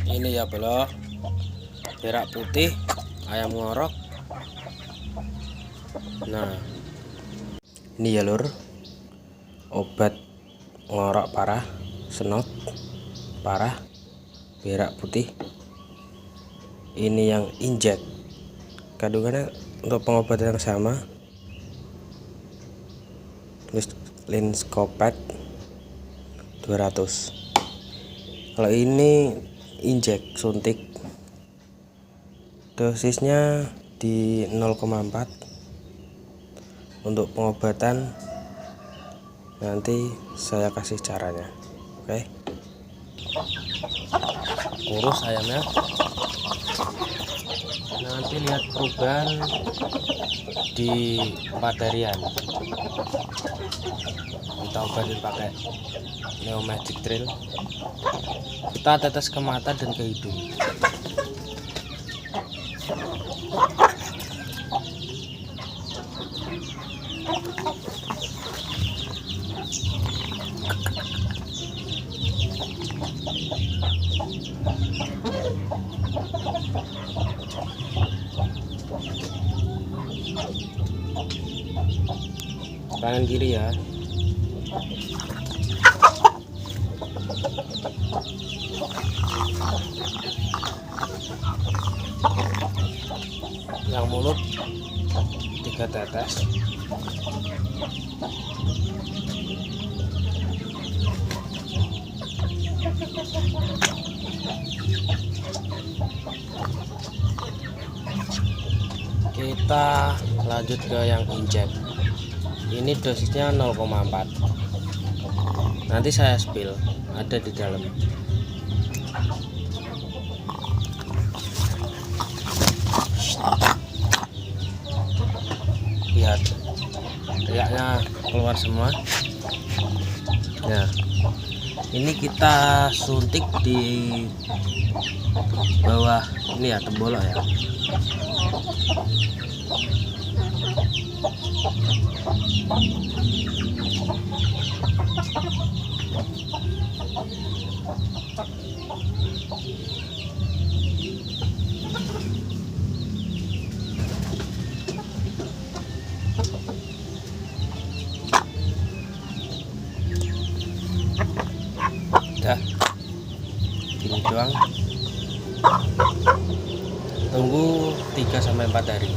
Ini ya belo, berak putih, ayam ngorok. Nah, ini ya lur, obat ngorok parah, senot parah, berak putih. Ini yang injek, kandungannya untuk pengobatan yang sama. Linscopet 200. Kalau ini injek suntik, dosisnya di 0,4 untuk pengobatan. Nanti saya kasih caranya. Oke, urus ayamnya, nanti lihat perubahan di 4 harian. Kita obatin pakai Neomagic Trail. Kita tetes ke mata dan ke hidung. Tangan kiri ya. Yang mulut 3 tetes. Kita lanjut ke yang injek. Ini dosisnya 0,4. Nanti saya spill, ada di dalam. Lihat, riaknya keluar semua. Nah, ini kita suntik di bawah ini ya, tembolok ya. Udah, gini doang. Tunggu 3-4 hari.